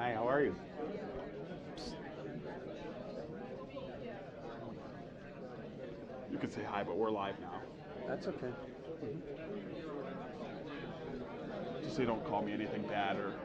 Hi, how are you? You can say hi, but we're live now. That's okay. Just so you don't call me anything bad or.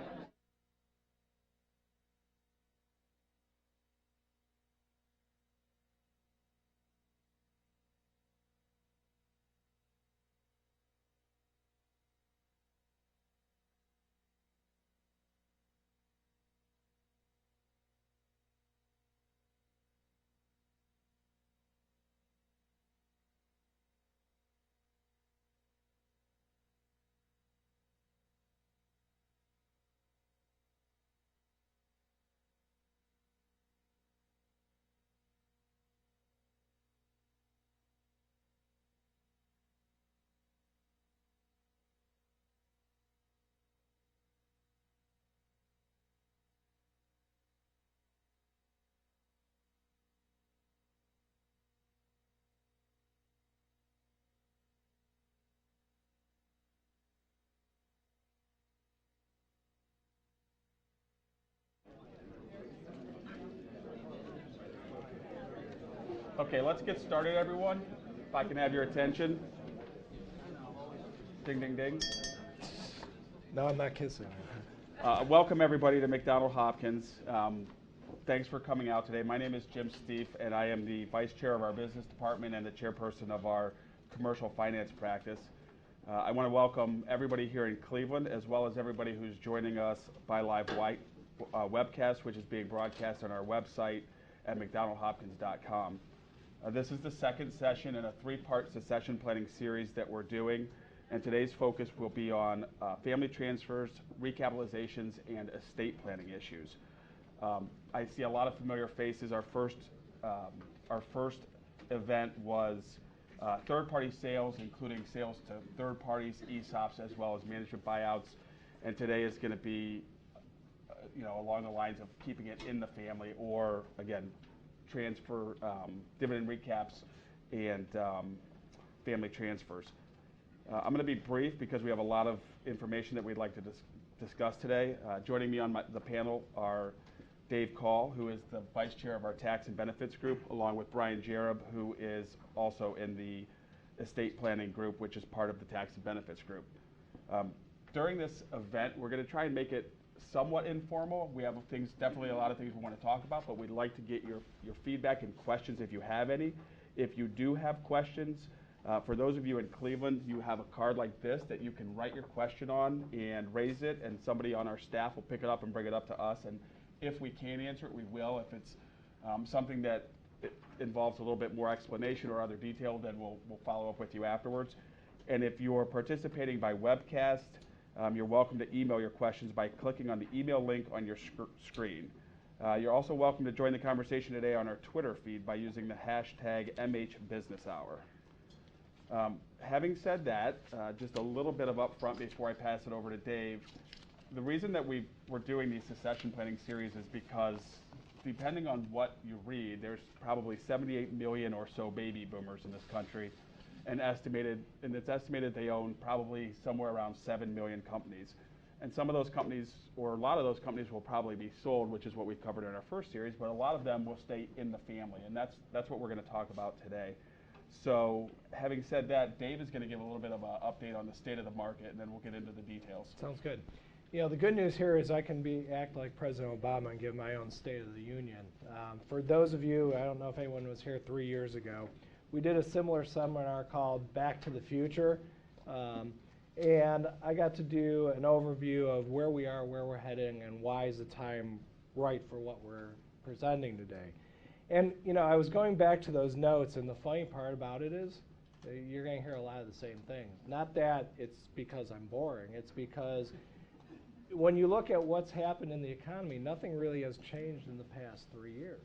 Okay, let's get started, everyone. If I can have your attention. Ding, ding, ding. No, I'm not kissing. Welcome, everybody, to McDonald Hopkins. Thanks for coming out today. My name is Jim Steef, and I am the vice chair of our business department and the chairperson of our commercial finance practice. I want to welcome everybody here in Cleveland, as well as everybody who's joining us by live webcast, which is being broadcast on our website at mcdonaldhopkins.com. This is the second session in a three-part succession planning series that we're doing, and today's focus will be on family transfers, recapitalizations, and estate planning issues. I see a lot of familiar faces. Our first event was third-party sales, including sales to third parties, ESOPs, as well as management buyouts, and today is going to be along the lines of keeping it in the family, or again, transfer, dividend recaps, and family transfers. I'm going to be brief because we have a lot of information that we'd like to discuss today. Joining me on the panel are Dave Call, who is the vice chair of our tax and benefits group, along with Brian Jareb, who is also in the estate planning group, which is part of the tax and benefits group. During this event, we're going to try and make it somewhat informal. We have definitely a lot of things we want to talk about, but we'd like to get your feedback and questions if you have any. If you do have questions, for those of you in Cleveland, you have a card like this that you can write your question on and raise it, and somebody on our staff will pick it up and bring it up to us. And if we can answer it, we will. If it's something that involves a little bit more explanation or other detail, then we'll follow up with you afterwards. And if you're participating by webcast, you're welcome to email your questions by clicking on the email link on your screen. You're also welcome to join the conversation today on our Twitter feed by using the hashtag MHBusinessHour. Having said that, just a little bit of upfront before I pass it over to Dave. The reason that we're doing these succession planning series is because, depending on what you read, there's probably 78 million or so baby boomers in this country, and it's estimated they own probably somewhere around 7 million companies. And some of those companies, or a lot of those companies, will probably be sold, which is what we covered in our first series, but a lot of them will stay in the family, and that's what we're going to talk about today. So having said that, Dave is going to give a little bit of an update on the state of the market, and then we'll get into the details. Sounds good. The good news here is I can act like President Obama and give my own State of the Union. For those of you, I don't know if anyone was here 3 years ago, we did a similar seminar called Back to the Future, and I got to do an overview of where we are, where we're heading, and why is the time right for what we're presenting today. And I was going back to those notes, and the funny part about it is you're going to hear a lot of the same things. Not that it's because I'm boring, it's because when you look at what's happened in the economy, nothing really has changed in the past 3 years.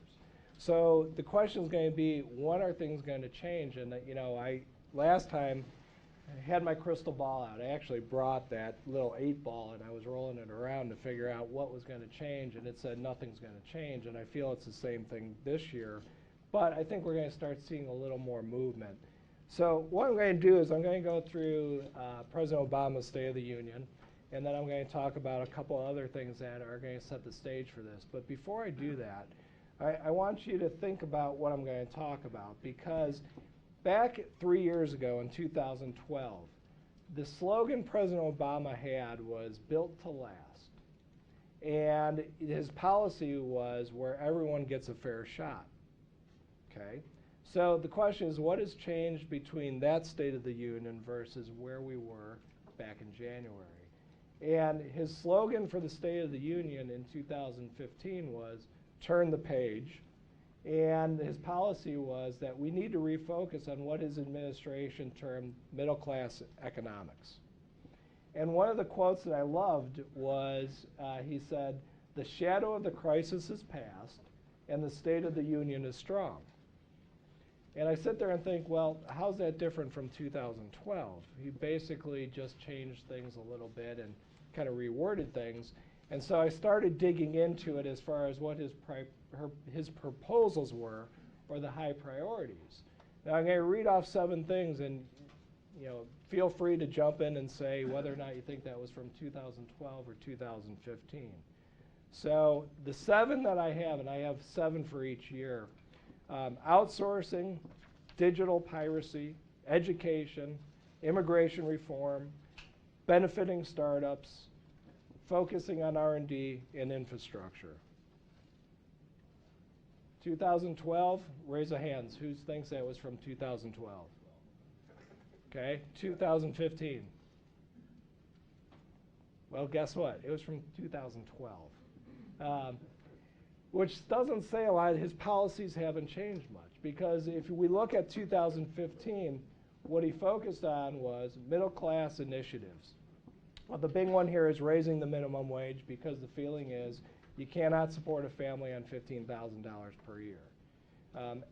So the question is going to be, when are things going to change? And last time I had my crystal ball out. I actually brought that little 8-ball and I was rolling it around to figure out what was going to change, and it said nothing's going to change, and I feel it's the same thing this year. But I think we're going to start seeing a little more movement. So what I'm going to do is I'm going to go through President Obama's State of the Union, and then I'm going to talk about a couple other things that are going to set the stage for this. But before I do that, I want you to think about what I'm going to talk about, because back 3 years ago in 2012, the slogan President Obama had was "Built to Last." And his policy was where everyone gets a fair shot. Okay? So the question is, what has changed between that State of the Union versus where we were back in January? And his slogan for the State of the Union in 2015 was, "Turn the page." And his policy was that we need to refocus on what his administration termed middle-class economics. And one of the quotes that I loved was, he said, "The shadow of the crisis is past, and the State of the Union is strong." And I sit there and think, well, how's that different from 2012? He basically just changed things a little bit and kind of reworded things. And so I started digging into it as far as what his proposals were, or the high priorities. Now I'm going to read off 7 things, and feel free to jump in and say whether or not you think that was from 2012 or 2015. So the 7 that I have, and I have 7 for each year: outsourcing, digital piracy, education, immigration reform, benefiting startups, focusing on R&D, and infrastructure. 2012, raise of hands. Who thinks that was from 2012? Okay, 2015. Well, guess what? It was from 2012. Which doesn't say a lot. His policies haven't changed much, because if we look at 2015, what he focused on was middle-class initiatives. Well, the big one here is raising the minimum wage, because the feeling is you cannot support a family on $15,000 per year.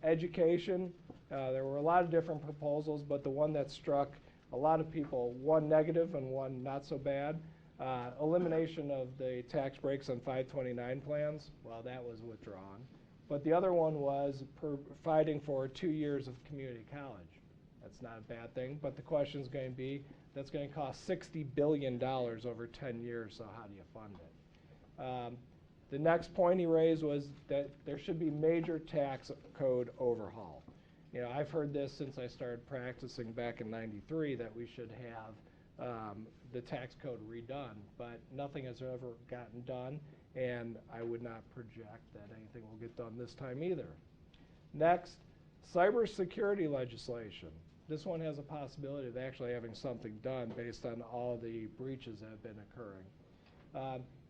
Education, there were a lot of different proposals, but the one that struck a lot of people, one negative and one not so bad, elimination of the tax breaks on 529 plans. Well, that was withdrawn. But the other one was providing for 2 years of community college. That's not a bad thing, but the question is going to be, that's going to cost $60 billion over 10 years, so how do you fund it? The next point he raised was that there should be major tax code overhaul. I've heard this since I started practicing back in '93, that we should have the tax code redone, but nothing has ever gotten done, and I would not project that anything will get done this time either. Next, cybersecurity legislation. This one has a possibility of actually having something done based on all the breaches that have been occurring.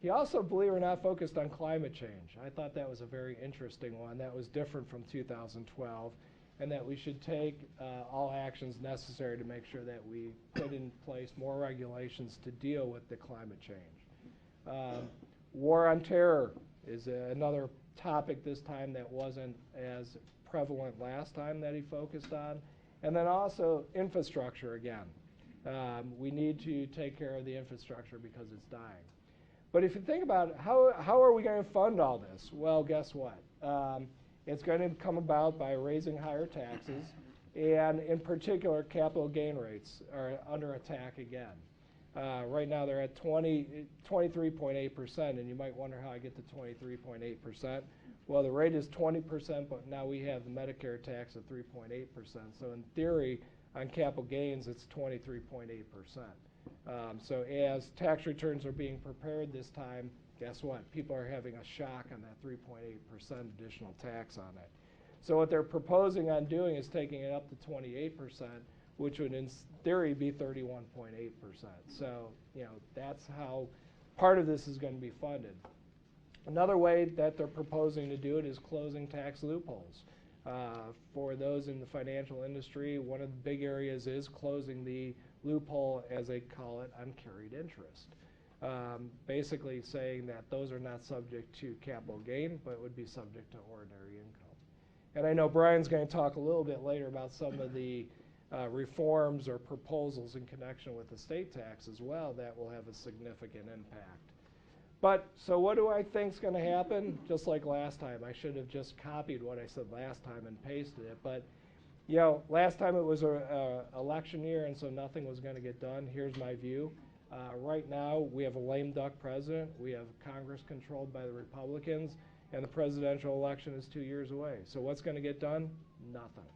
He also, believe it or not, focused on climate change. I thought that was a very interesting one. That was different from 2012, and that we should take all actions necessary to make sure that we put in place more regulations to deal with the climate change. War on terror is another topic this time that wasn't as prevalent last time that he focused on. And then also infrastructure again. We need to take care of the infrastructure because it's dying. But if you think about it, how are we going to fund all this? Well, guess what? It's going to come about by raising higher taxes, and in particular, capital gain rates are under attack again. Right now they're at 23.8%, and you might wonder how I get to 23.8%. Well, the rate is 20%, but now we have the Medicare tax at 3.8%. So in theory, on capital gains, it's 23.8%. So as tax returns are being prepared this time, guess what? People are having a shock on that 3.8% additional tax on it. So what they're proposing on doing is taking it up to 28%, which would in theory be 31.8%. So that's how part of this is going to be funded. Another way that they're proposing to do it is closing tax loopholes. For those in the financial industry, one of the big areas is closing the loophole, as they call it, on carried interest. Basically saying that those are not subject to capital gain, but would be subject to ordinary income. And I know Brian's going to talk a little bit later about some of the reforms or proposals in connection with the state tax as well that will have a significant impact. But, so what do I think is going to happen? Just like last time, I should have just copied what I said last time and pasted it. But, last time it was an election year, and so nothing was going to get done. Here's my view. Right now, we have a lame duck president. We have Congress controlled by the Republicans, and the presidential election is 2 years away. So what's going to get done? Nothing.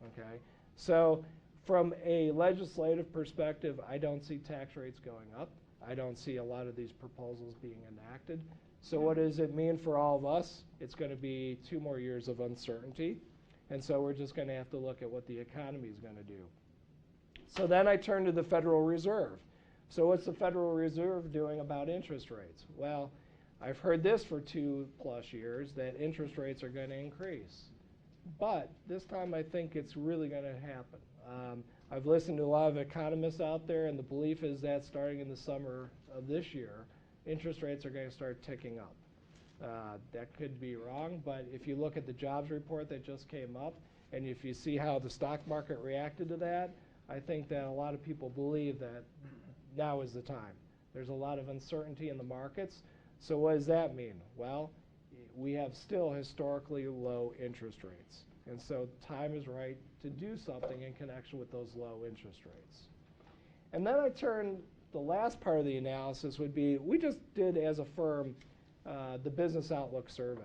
Okay? So from a legislative perspective, I don't see tax rates going up. I don't see a lot of these proposals being enacted. So what does it mean for all of us? It's going to be 2 more years of uncertainty. And so we're just going to have to look at what the economy is going to do. So then I turn to the Federal Reserve. So what's the Federal Reserve doing about interest rates? Well, I've heard this for 2+ years, that interest rates are going to increase. But this time I think it's really going to happen. I've listened to a lot of economists out there, and the belief is that starting in the summer of this year, interest rates are going to start ticking up. That could be wrong, but if you look at the jobs report that just came up, and if you see how the stock market reacted to that, I think that a lot of people believe that now is the time. There's a lot of uncertainty in the markets. So what does that mean? Well, we have still historically low interest rates. And so time is right to do something in connection with those low interest rates. And then I turn, the last part of the analysis would be, we just did as a firm the Business Outlook survey.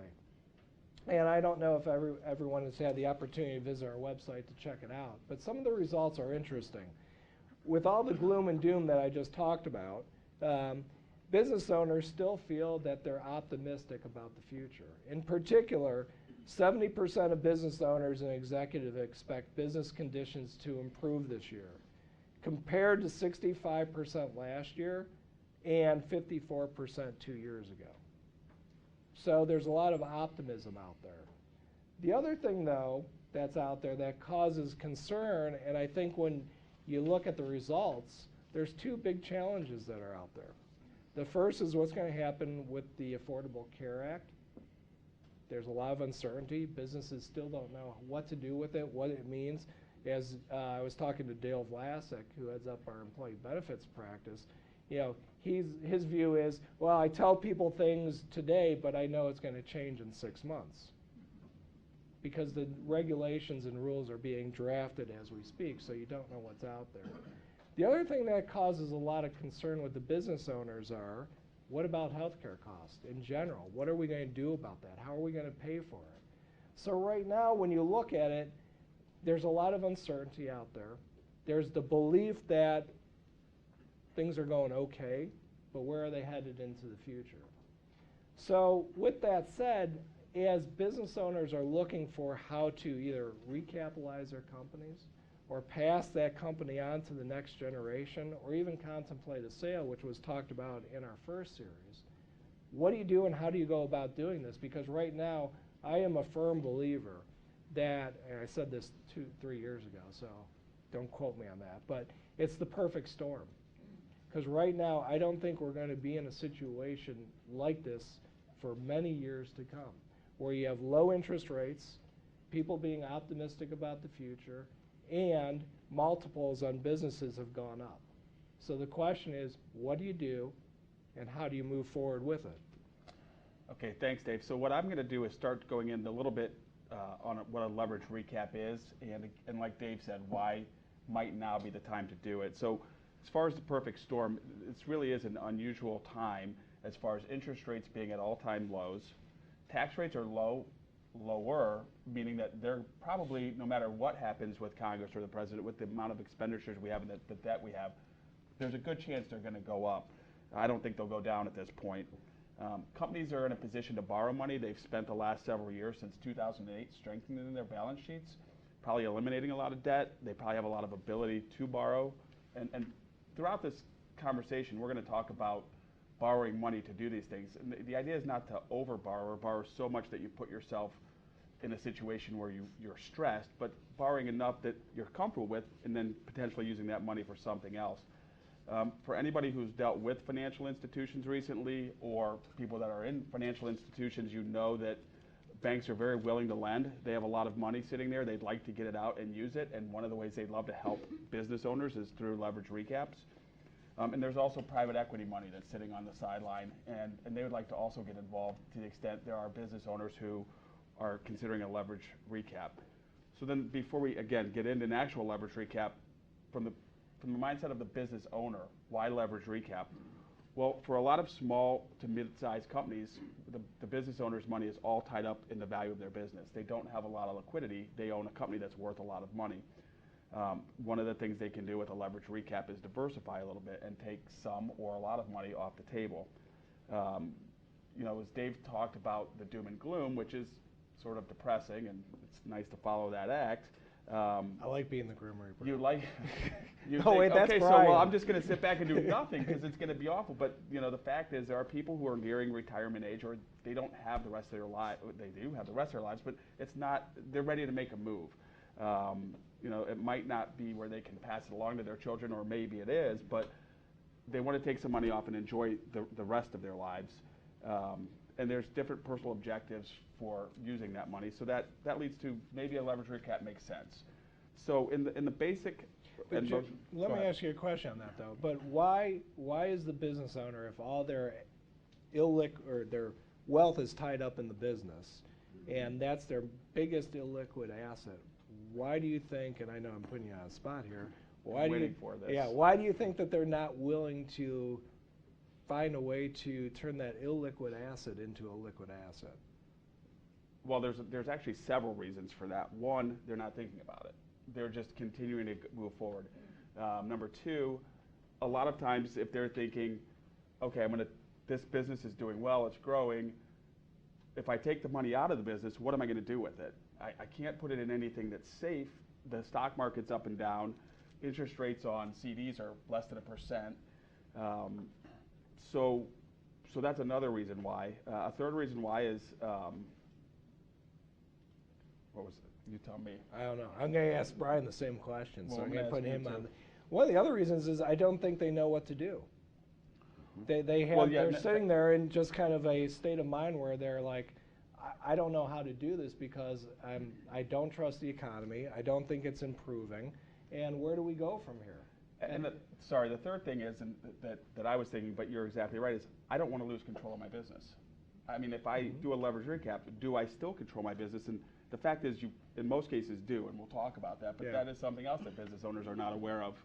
And I don't know if everyone has had the opportunity to visit our website to check it out, but some of the results are interesting. With all the gloom and doom that I just talked about, business owners still feel that they're optimistic about the future. In particular, 70% of business owners and executives expect business conditions to improve this year, compared to 65% last year and 54% 2 years ago. So there's a lot of optimism out there. The other thing, though, that's out there that causes concern, and I think when you look at the results, there's 2 big challenges that are out there. The first is what's going to happen with the Affordable Care Act. There's a lot of uncertainty. Businesses still don't know what to do with it, what it means. As I was talking to Dale Vlasic, who heads up our employee benefits practice, his view is, well, I tell people things today, but I know it's going to change in 6 months. Because the regulations and rules are being drafted as we speak, so you don't know what's out there. The other thing that causes a lot of concern with the business owners are, what about healthcare costs in general? What are we going to do about that? How are we going to pay for it? So right now, when you look at it, there's a lot of uncertainty out there. There's the belief that things are going okay, but where are they headed into the future? So with that said, as business owners are looking for how to either recapitalize their companies or pass that company on to the next generation or even contemplate a sale, which was talked about in our first series, what do you do and how do you go about doing this? Because right now, I am a firm believer that, and I said this 2-3 years ago, so don't quote me on that, but it's the perfect storm. Because right now, I don't think we're going to be in a situation like this for many years to come, where you have low interest rates, people being optimistic about the future, and multiples on businesses have gone up. So the question is, what do you do, and how do you move forward with it? Okay, thanks, Dave. So what I'm going to do is start going in a little bit on what a leverage recap is, and like Dave said, why might now be the time to do it. So as far as the perfect storm, this really is an unusual time as far as interest rates being at all-time lows. Tax rates are lower, meaning that they're probably, no matter what happens with Congress or the president, with the amount of expenditures we have and the debt we have, there's a good chance they're going to go up. I don't think they'll go down at this point. Companies are in a position to borrow money. They've spent the last several years, since 2008, strengthening their balance sheets, probably eliminating a lot of debt. They probably have a lot of ability to borrow. And throughout this conversation, we're going to talk about borrowing money to do these things. And the idea is not to overborrow or borrow so much that you put yourself in a situation where you're stressed, but borrowing enough that you're comfortable with and then potentially using that money for something else. For anybody who's dealt with financial institutions recently or people that are in financial institutions, you know that banks are very willing to lend. They have a lot of money sitting there. They'd like to get it out and use it, and one of the ways they'd love to help business owners is through leverage recaps. And there's also private equity money that's sitting on the sideline, and they would like to also get involved to the extent there are business owners who are considering a leverage recap. So then before we, again, get into an actual leverage recap, from the from the mindset of the business owner, why leverage recap? Well, for a lot of small to mid-sized companies, the business owner's money is all tied up in the value of their business. They don't have a lot of liquidity. They own a company that's worth a lot of money. One of the things they can do with a leverage recap is diversify a little bit and take some or a lot of money off the table. You know, as Dave talked about the doom and gloom, which is sort of depressing, and it's nice to follow that act. I like being the Grim Reaper. You like? You Oh, think, wait, that's okay, so Brian. well, I'm just going to sit back and do nothing because it's going to be awful. But you know, the fact is, there are people who are nearing retirement age, or they don't have the rest of their life. They do have the rest of their lives, but it's not. They're ready to make a move. You know, it might not be where they can pass it along to their children, or maybe it is, but they want to take some money off and enjoy the rest of their lives. And there's different personal objectives for using that money, so that leads to maybe a leverage recap makes sense. So in the basic, Let me ask you a question on that though. But why is the business owner, if all their their wealth is tied up in the business, and that's their biggest illiquid asset, why do you think? And I know I'm putting you on a spot here. Why Why do you think that they're not willing to find a way to turn that illiquid asset into a liquid asset? Well, there's actually several reasons for that. One, they're not thinking about it. They're just continuing to move forward. Number two, a lot of times if they're thinking, okay, this business is doing well, it's growing. If I take the money out of the business, what am I going to do with it? I can't put it in anything that's safe. The stock market's up and down. Interest rates on CDs are less than 1%. So that's another reason why. A third reason why is, what was it? You tell me. I don't know. I'm going to ask Brian the same question, Well, so I'm I'm going to gonna put ask him you on. too. One of the other reasons is I don't think they know what to do. They're sitting there in just kind of a state of mind where they're like, I don't know how to do this because I don't trust the economy. I don't think it's improving. And where do we go from here? And the third thing is, and that I was thinking, but you're exactly right, is I don't want to lose control of my business. I mean, if I do a leverage recap, do I still control my business? And the fact is, you in most cases do, and we'll talk about that. But that is something else that business owners are not aware of.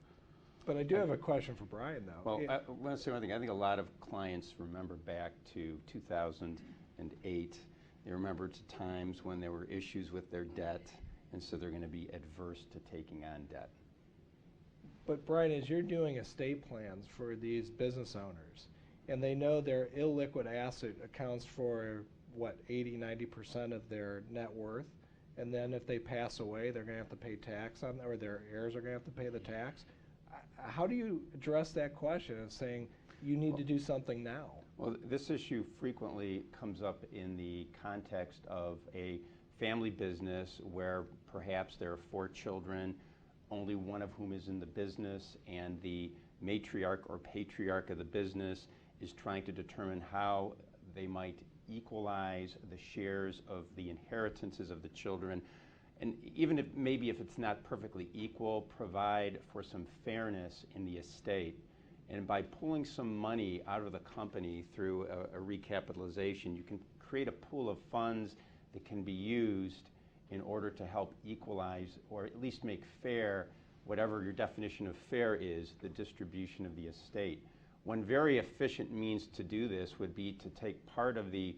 But I do have a question for Brian, though. Well, I want to say one thing. I think a lot of clients remember back to 2008. They remember to times when there were issues with their debt, and so they're going to be adverse to taking on debt. But Brian, as you're doing estate plans for these business owners, and they know their illiquid asset accounts for, what, 80, 90% of their net worth, and then if they pass away, they're going to have to pay tax on, or their heirs are going to have to pay the tax. How do you address that question of saying you need to do something now? Well, this issue frequently comes up in the context of a family business where perhaps there are 4 children, only one of whom is in the business, and the matriarch or patriarch of the business is trying to determine how they might equalize the shares of the inheritances of the children. And even if maybe if it's not perfectly equal, provide for some fairness in the estate. And by pulling some money out of the company through a recapitalization, you can create a pool of funds that can be used in order to help equalize, or at least make fair, whatever your definition of fair is, the distribution of the estate. One very efficient means to do this would be to take part of the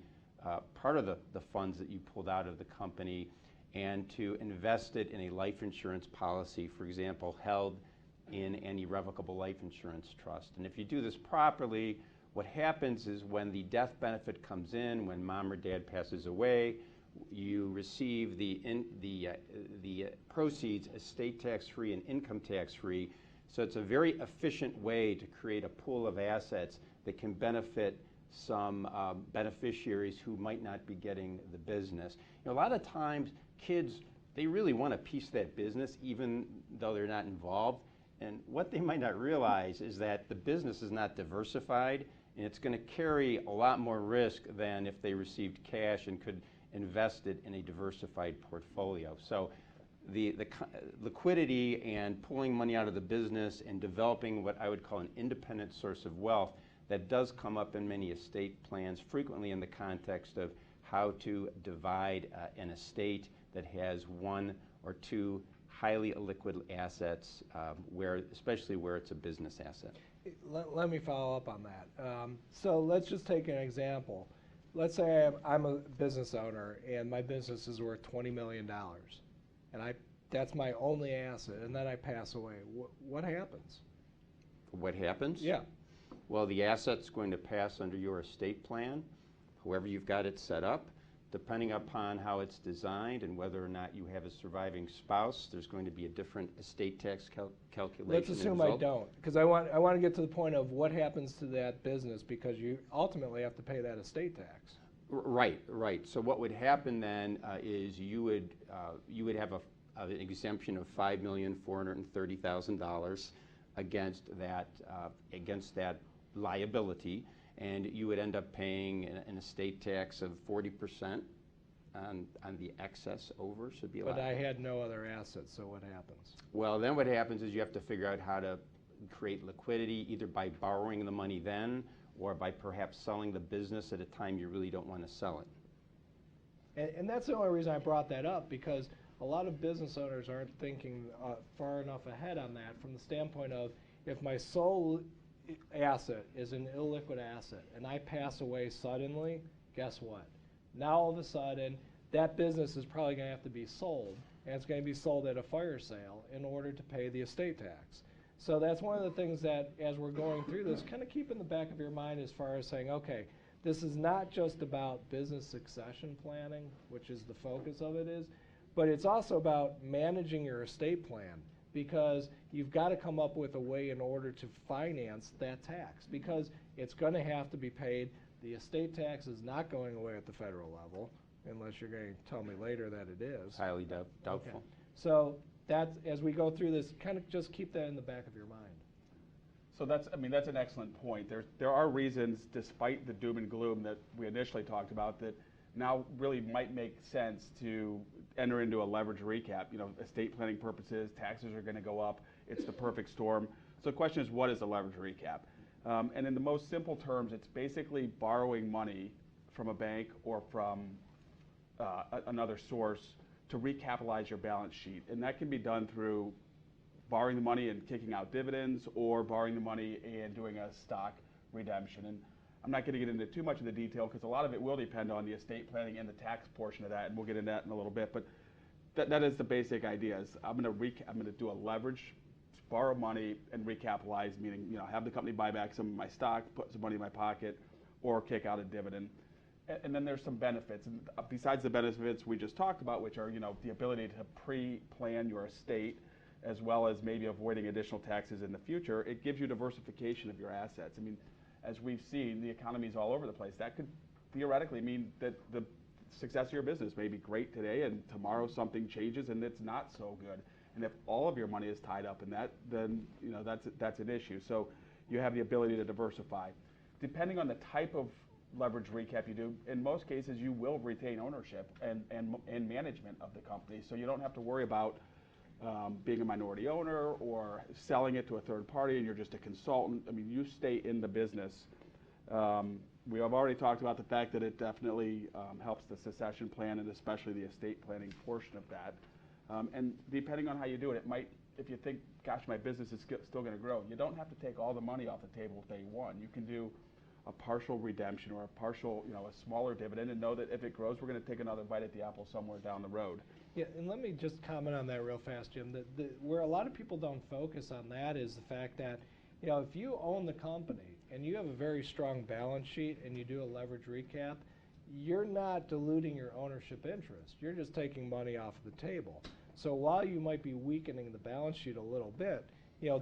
funds that you pulled out of the company and to invest it in a life insurance policy, for example, held in an irrevocable life insurance trust. And if you do this properly, what happens is when the death benefit comes in, when mom or dad passes away, you receive the proceeds estate tax-free and income tax-free. So it's a very efficient way to create a pool of assets that can benefit some beneficiaries who might not be getting the business. You know, a lot of times kids, they really want a piece of that business even though they're not involved. And what they might not realize is that the business is not diversified, and it's going to carry a lot more risk than if they received cash and could invest it in a diversified portfolio. So the liquidity and pulling money out of the business and developing what I would call an independent source of wealth that does come up in many estate plans, frequently in the context of how to divide an estate that has 1 or 2 highly illiquid assets, especially where it's a business asset. Let me follow up on that. So let's just take an example. Let's say I'm a business owner and my business is worth $20 million, and that's my only asset, and then I pass away. What happens? What happens? Yeah. Well, the asset's going to pass under your estate plan, however you've got it set up. Depending upon how it's designed and whether or not you have a surviving spouse, there's going to be a different estate tax calculation. Let's assume I don't, because I want to get to the point of what happens to that business, because you ultimately have to pay that estate tax. Right. So what would happen then is you would have an exemption of $5,430,000 against that liability. And you would end up paying an estate tax of 40% on the excess over. So be But I had no other assets, so what happens? Well, then what happens is you have to figure out how to create liquidity, either by borrowing the money then or by perhaps selling the business at a time you really don't want to sell it. And that's the only reason I brought that up, because a lot of business owners aren't thinking far enough ahead on that, from the standpoint of, if my sole asset is an illiquid asset and I pass away suddenly, guess what? Now all of a sudden that business is probably going to have to be sold, and it's going to be sold at a fire sale in order to pay the estate tax. So that's one of the things that, as we're going through this, kind of keep in the back of your mind as far as saying, okay, this is not just about business succession planning, which is the focus of it is, but it's also about managing your estate plan, because you've got to come up with a way in order to finance that tax, because it's going to have to be paid. The estate tax is not going away at the federal level, unless you're going to tell me later that it is. Highly doubtful. Okay. So that's, as we go through this, kind of just keep that in the back of your mind. So that's an excellent point. There are reasons, despite the doom and gloom that we initially talked about, that now really might make sense to enter into a leverage recap. Estate planning purposes, taxes are going to go up. It's the perfect storm. So the question is, what is a leverage recap? And in the most simple terms, it's basically borrowing money from a bank or from another source to recapitalize your balance sheet. And that can be done through borrowing the money and kicking out dividends, or borrowing the money and doing a stock redemption. And I'm not going to get into too much of the detail, because a lot of it will depend on the estate planning and the tax portion of that, and we'll get into that in a little bit. But that is the basic idea. Is I'm going to do a leverage, borrow money, and recapitalize, meaning have the company buy back some of my stock, put some money in my pocket, or kick out a dividend. And then there's some benefits. And besides the benefits we just talked about, which are the ability to pre-plan your estate, as well as maybe avoiding additional taxes in the future, it gives you diversification of your assets. I mean, as we've seen, the economy's all over the place. That could theoretically mean that the success of your business may be great today, and tomorrow something changes and it's not so good. And if all of your money is tied up in that, then that's an issue. So you have the ability to diversify. Depending on the type of leverage recap you do, in most cases you will retain ownership and management of the company. So you don't have to worry about being a minority owner or selling it to a third party and you're just a consultant. I mean, you stay in the business. We have already talked about the fact that it definitely helps the succession plan, and especially the estate planning portion of that. And depending on how you do it, it might, if you think, gosh, my business is still going to grow, you don't have to take all the money off the table day one. You can do a partial redemption or a partial, a smaller dividend, and know that if it grows, we're going to take another bite at the apple somewhere down the road. Yeah, and let me just comment on that real fast, Jim. Where a lot of people don't focus on that is the fact that, if you own the company and you have a very strong balance sheet and you do a leverage recap, you're not diluting your ownership interest. You're just taking money off the table. So while you might be weakening the balance sheet a little bit,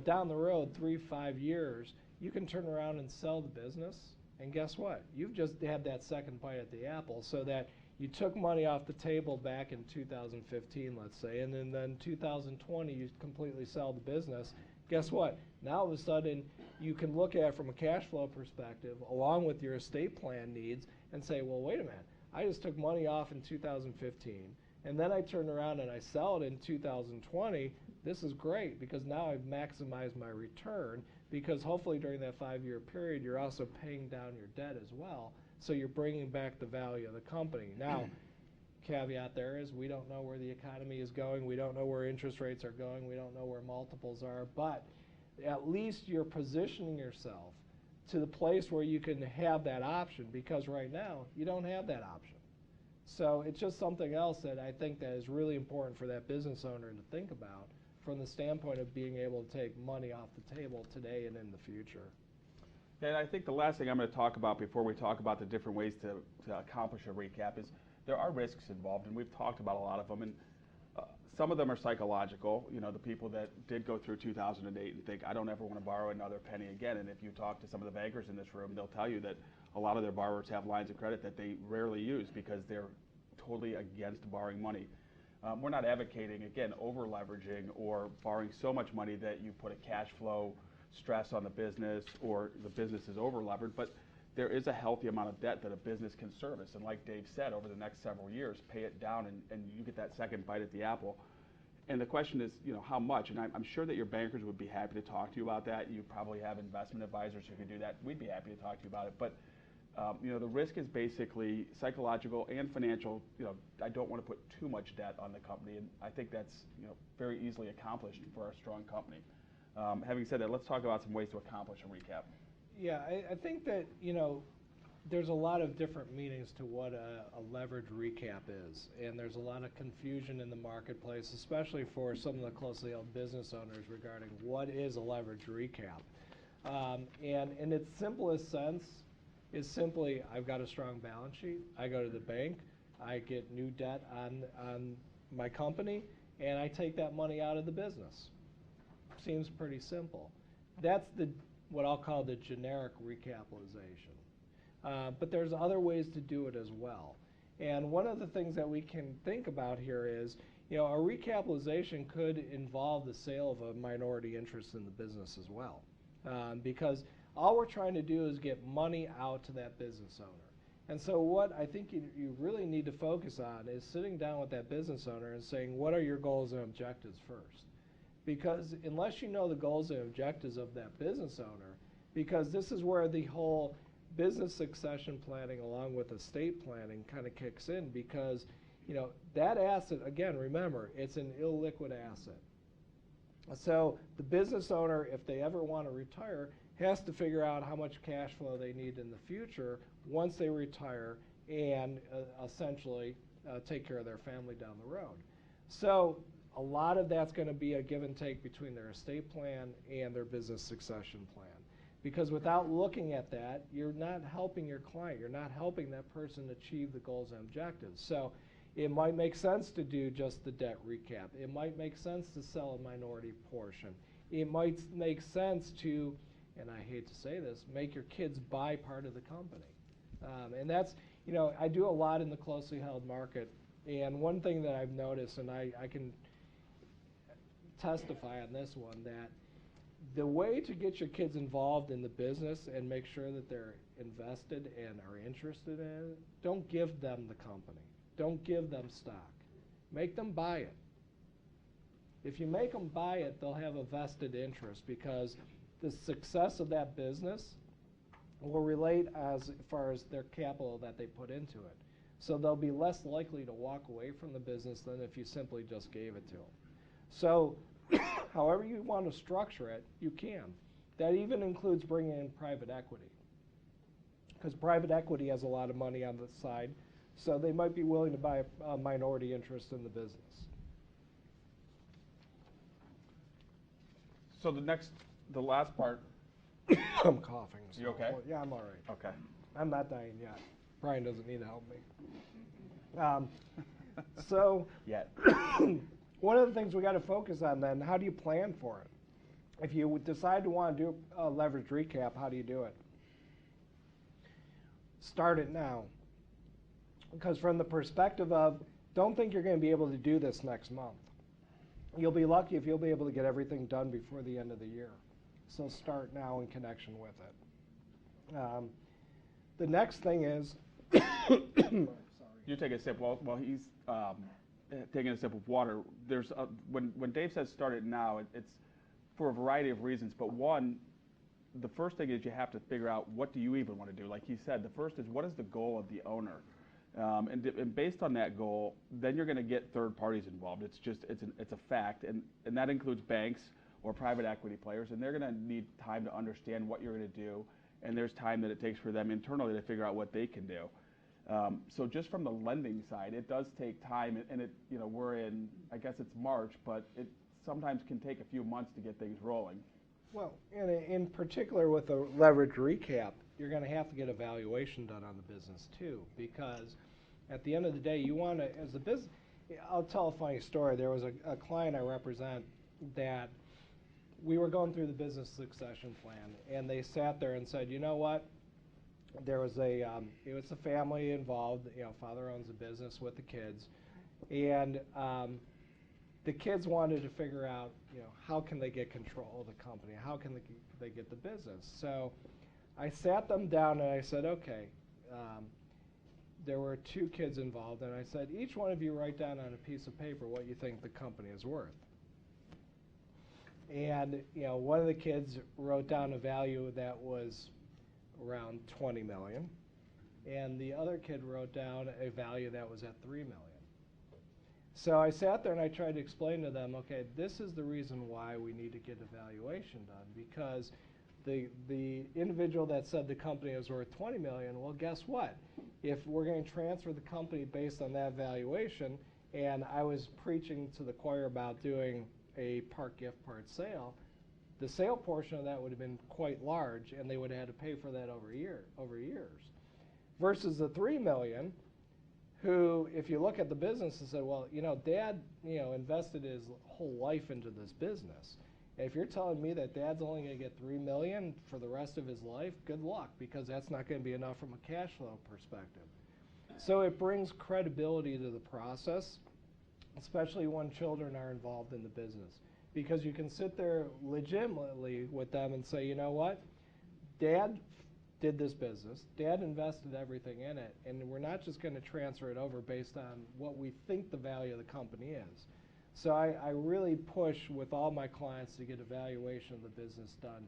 down the road, 3-5 years, you can turn around and sell the business, and guess what? You've just had that second bite at the apple, so that you took money off the table back in 2015, let's say, and then 2020 you completely sell the business. Guess what? Now all of a sudden you can look at it from a cash flow perspective along with your estate plan needs and say, well, wait a minute, I just took money off in 2015, and then I turned around and I sell it in 2020. This is great, because now I've maximized my return, because hopefully during that 5-year period you're also paying down your debt as well, so you're bringing back the value of the company. Now, caveat there is we don't know where the economy is going. We don't know where interest rates are going. We don't know where multiples are. But at least you're positioning yourself to the place where you can have that option, because right now you don't have that option. So it's just something else that I think that is really important for that business owner to think about from the standpoint of being able to take money off the table today and in the future. And I think the last thing I'm going to talk about before we talk about the different ways to accomplish a recap is there are risks involved, and we've talked about a lot of them. And some of them are psychological. You know, the people that did go through 2008 and think, I don't ever want to borrow another penny again. And if you talk to some of the bankers in this room, they'll tell you that a lot of their borrowers have lines of credit that they rarely use because they're totally against borrowing money. We're not advocating, again, over leveraging or borrowing so much money that you put a cash flow stress on the business or the business is over levered, but there is a healthy amount of debt that a business can service. And like Dave said, over the next several years, pay it down and you get that second bite at the apple. And the question is, you know, how much? And I'm sure that your bankers would be happy to talk to you about that. You probably have investment advisors who can do that. We'd be happy to talk to you about it. But you know, the risk is basically psychological and financial. You know, I don't want to put too much debt on the company, and I think that's, you know, very easily accomplished for a strong company. Having said that, let's talk about some ways to accomplish a recap. Yeah, I think that, you know, there's a lot of different meanings to what a leveraged recap is, and there's a lot of confusion in the marketplace, especially for some of the closely held business owners regarding what is a leveraged recap. And in its simplest sense is simply, I've got a strong balance sheet, I go to the bank, I get new debt on my company, and I take that money out of the business. Seems pretty simple. That's what I'll call the generic recapitalization. But there's other ways to do it as well. And one of the things that we can think about here is, you know, a recapitalization could involve the sale of a minority interest in the business as well. Because all we're trying to do is get money out to that business owner. And so what I think you really need to focus on is sitting down with that business owner and saying, what are your goals and objectives first? Because unless you know the goals and objectives of that business owner, because this is where the whole business succession planning along with estate planning kind of kicks in, because, you know, that asset, again, remember, it's an illiquid asset. So the business owner, if they ever want to retire, has to figure out how much cash flow they need in the future once they retire and essentially take care of their family down the road. So a lot of that's going to be a give and take between their estate plan and their business succession plan. Because without looking at that, you're not helping your client. You're not helping that person achieve the goals and objectives. So it might make sense to do just the debt recap. It might make sense to sell a minority portion. It might make sense to, and I hate to say this, make your kids buy part of the company. And that's, you know, I do a lot in the closely held market. And one thing that I've noticed, and I can testify on this one, that the way to get your kids involved in the business and make sure that they're invested and are interested in it, don't give them the company. Don't give them stock. Make them buy it. If you make them buy it, they'll have a vested interest, because the success of that business will relate as far as their capital that they put into it. So they'll be less likely to walk away from the business than if you simply just gave it to them. So however you want to structure it, you can. That even includes bringing in private equity, because private equity has a lot of money on the side, so they might be willing to buy a minority interest in the business. So the last part. I'm coughing. So You okay? Yeah, I'm all right. Okay. I'm not dying yet. Brian doesn't need to help me. So Yet. one of the things we got to focus on then, how do you plan for it? If you decide to want to do a leverage recap, how do you do it? Start it now. Because from the perspective of, don't think you're going to be able to do this next month. You'll be lucky if you'll be able to get everything done before the end of the year. So start now in connection with it. The next thing is, sorry. You take a sip while he's taking a sip of water. There's when Dave says start it now, it's for a variety of reasons. But one, the first thing is you have to figure out, what do you even want to do? Like he said, the first is, what is the goal of the owner? And based on that goal, then you're going to get third parties involved. It's a fact, and that includes banks or private equity players, and they're going to need time to understand what you're going to do, and there's time that it takes for them internally to figure out what they can do. So just from the lending side, it does take time, and we're in, I guess it's March, but it sometimes can take a few months to get things rolling. Well, and in particular with a leverage recap, you're going to have to get a valuation done on the business too, because at the end of the day, you want to, as a business, I'll tell a funny story. There was a client I represent that we were going through the business succession plan, and they sat there and said, you know what? There was it was a family involved. Father owns a business with the kids, and the kids wanted to figure out, how can they get control of the company? How can they get the business? So I sat them down and I said, okay, there were 2 kids involved, and I said, each one of you write down on a piece of paper what you think the company is worth. And one of the kids wrote down a value that was around $20 million, and the other kid wrote down a value that was at $3 million. So I sat there and I tried to explain to them, okay, this is the reason why we need to get a valuation done, because the individual that said the company is worth $20 million, well, guess what? If we're going to transfer the company based on that valuation, and I was preaching to the choir about doing a part gift, part sale, the sale portion of that would have been quite large, and they would have had to pay for that over years. Versus the $3 million, who, if you look at the business and say, well, Dad, invested his whole life into this business. If you're telling me that Dad's only going to get $3 million for the rest of his life, good luck, because that's not going to be enough from a cash flow perspective. So it brings credibility to the process, especially when children are involved in the business, because you can sit there legitimately with them and say, you know what, Dad did this business, Dad invested everything in it, and we're not just going to transfer it over based on what we think the value of the company is. So I really push with all my clients to get a valuation of the business done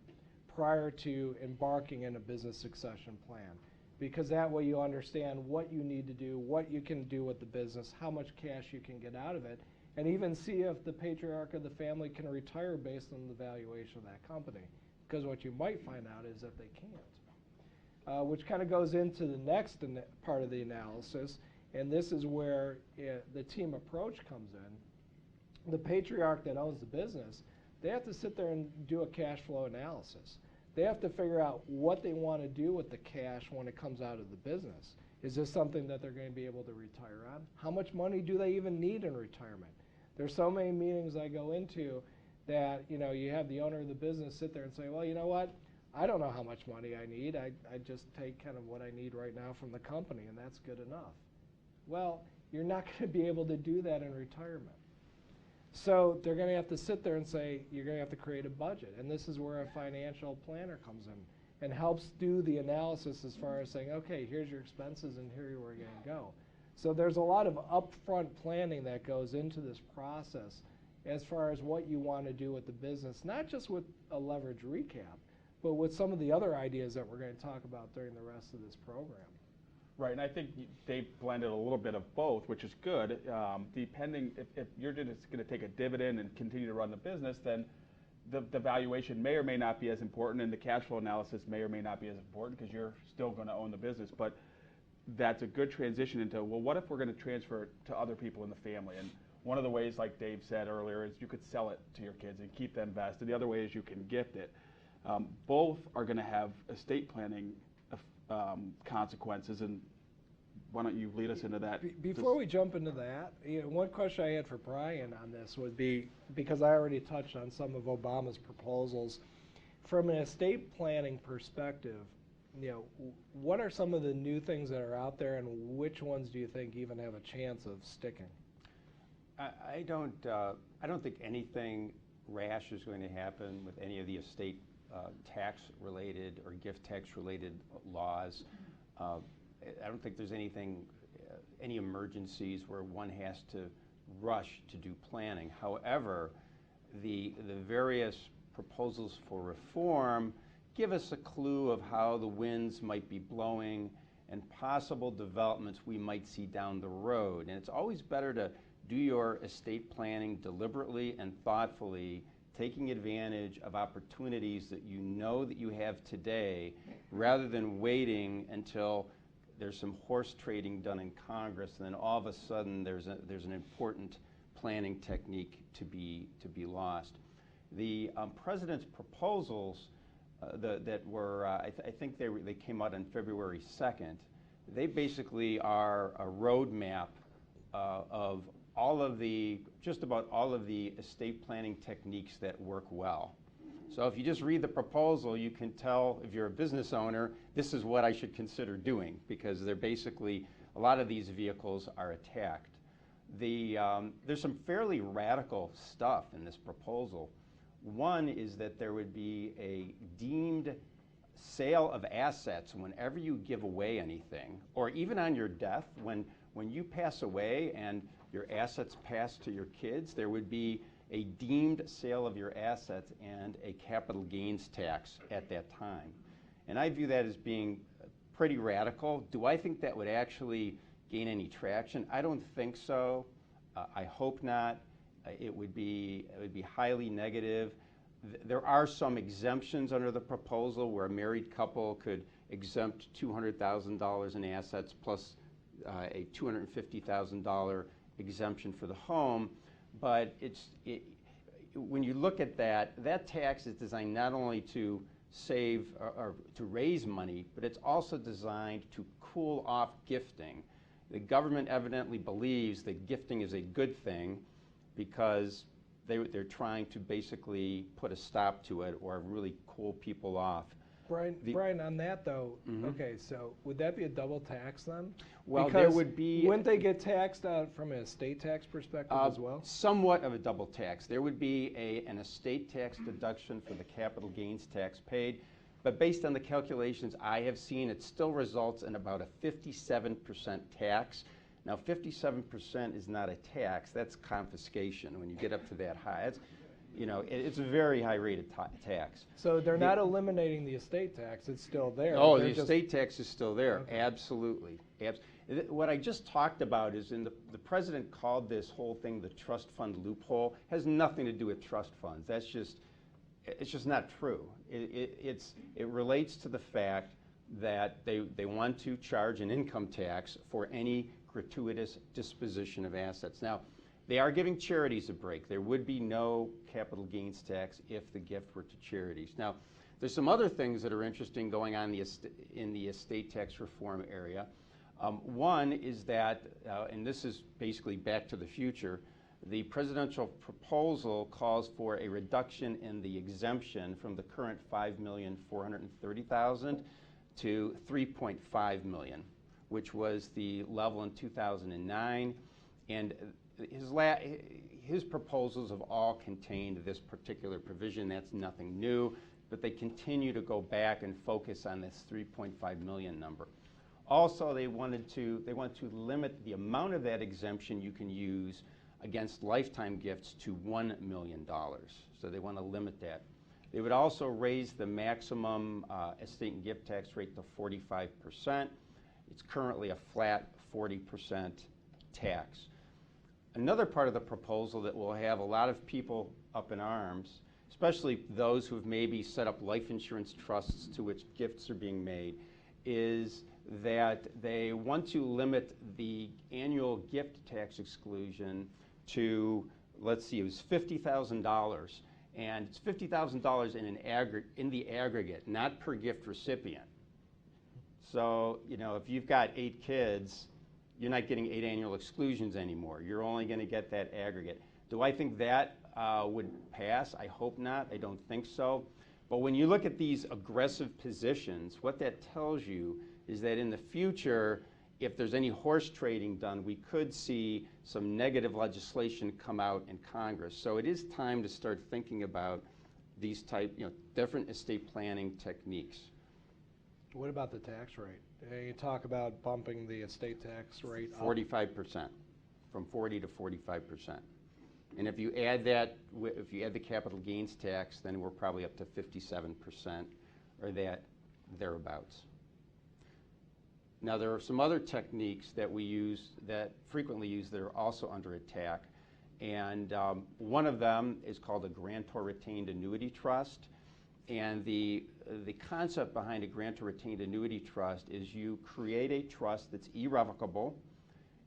prior to embarking in a business succession plan, because that way you understand what you need to do, what you can do with the business, how much cash you can get out of it, and even see if the patriarch of the family can retire based on the valuation of that company. Because what you might find out is that they can't. Which kind of goes into the next part of the analysis, and this is where the team approach comes in. The patriarch that owns the business, they have to sit there and do a cash flow analysis. They have to figure out what they want to do with the cash when it comes out of the business. Is this something that they're going to be able to retire on? How much money do they even need in retirement? There's so many meetings I go into that you have the owner of the business sit there and say, well, you know what? I don't know how much money I need. I just take kind of what I need right now from the company, and that's good enough. Well, you're not going to be able to do that in retirement. So they're going to have to sit there and say, you're going to have to create a budget. And this is where a financial planner comes in and helps do the analysis as far as saying, okay, here's your expenses and here we're going to go. So there's a lot of upfront planning that goes into this process as far as what you want to do with the business, not just with a leverage recap, but with some of the other ideas that we're going to talk about during the rest of this program. Right, and I think Dave blended a little bit of both, which is good. Depending, if you're just going to take a dividend and continue to run the business, then the valuation may or may not be as important, and the cash flow analysis may or may not be as important because you're still going to own the business. But that's a good transition into, well, what if we're going to transfer it to other people in the family? And one of the ways, like Dave said earlier, is you could sell it to your kids and keep them vested. The other way is you can gift it. Both are going to have estate planning consequences, and why don't you lead us into that? Before we jump into that, one question I had for Brian on this would be, because I already touched on some of Obama's proposals, from an estate planning perspective, what are some of the new things that are out there, and which ones do you think even have a chance of sticking? I don't think anything rash is going to happen with any of the estate tax-related or gift tax-related laws. I don't think there's any emergencies where one has to rush to do planning. However, the various proposals for reform give us a clue of how the winds might be blowing and possible developments we might see down the road. And it's always better to do your estate planning deliberately and thoughtfully, taking advantage of opportunities that you know that you have today, rather than waiting until there's some horse trading done in Congress, and then all of a sudden there's an important planning technique to be lost. The president's proposals that were, I think they came out on February 2nd. They basically are a roadmap of just about all of the estate planning techniques that work well. So if you just read the proposal, you can tell, if you're a business owner, this is what I should consider doing, because they're basically, a lot of these vehicles are attacked. There's some fairly radical stuff in this proposal. One is that there would be a deemed sale of assets whenever you give away anything, or even on your death, when you pass away and your assets pass to your kids, there would be a deemed sale of your assets and a capital gains tax at that time. And I view that as being pretty radical. Do I think that would actually gain any traction? I don't think so. I hope not. It would be highly negative. There are some exemptions under the proposal where a married couple could exempt $200,000 in assets plus a $250,000 exemption for the home. But when you look at that tax is designed not only to save or to raise money, but it's also designed to cool off gifting. The government evidently believes that gifting is a good thing because they're trying to basically put a stop to it or really cool people off. Brian, on that though, okay, so would that be a double tax then? Well, because there would be. Wouldn't they get taxed from an estate tax perspective as well? Somewhat of a double tax. There would be an estate tax deduction for the capital gains tax paid, but based on the calculations I have seen, it still results in about a 57% tax. Now, 57% is not a tax; that's confiscation when you get up to that high. It's a very high rate of tax. So they're not eliminating the estate tax; it's still there. Oh, the estate tax is still there. Okay. Absolutely. What I just talked about is the president called this whole thing the trust fund loophole. It has nothing to do with trust funds. It's just not true. It relates to the fact that they want to charge an income tax for any gratuitous disposition of assets. Now, they are giving charities a break. There would be no capital gains tax if the gift were to charities. Now, there's some other things that are interesting going on in the estate tax reform area. One is that, and this is basically back to the future, the presidential proposal calls for a reduction in the exemption from the current $5,430,000 to $3.5 million, which was the level in 2009. And his proposals have all contained this particular provision. That's nothing new, but they continue to go back and focus on this 3.5 million number. Also, they want to limit the amount of that exemption you can use against lifetime gifts to $1 million. So they want to limit that. They would also raise the maximum estate and gift tax rate to 45%. It's currently a flat 40% tax. Another part of the proposal that will have a lot of people up in arms, especially those who have maybe set up life insurance trusts to which gifts are being made, is that they want to limit the annual gift tax exclusion to, let's see, it was $50,000, and it's $50,000 in the aggregate, not per gift recipient. So, if you've got 8 kids, you're not getting 8 annual exclusions anymore. You're only going to get that aggregate. Do I think that would pass? I hope not. I don't think so. But when you look at these aggressive positions, what that tells you is that in the future, if there's any horse trading done, we could see some negative legislation come out in Congress. So it is time to start thinking about these different estate planning techniques. What about the tax rate? You talk about bumping the estate tax rate up. 45%, from 40 to 45%. And if you add the capital gains tax, then we're probably up to 57% or thereabouts. Now, there are some other techniques that we use, that frequently used, that are also under attack. And one of them is called a grantor retained annuity trust. And the concept behind a grantor retained annuity trust is you create a trust that's irrevocable,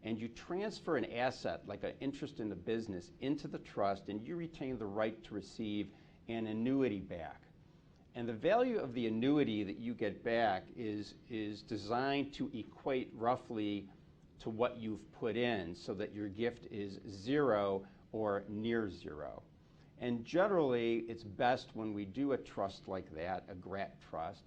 and you transfer an asset, like an interest in the business, into the trust, and you retain the right to receive an annuity back. And the value of the annuity that you get back is designed to equate roughly to what you've put in, so that your gift is zero or near zero. And generally, it's best when we do a trust like that, a GRAT trust,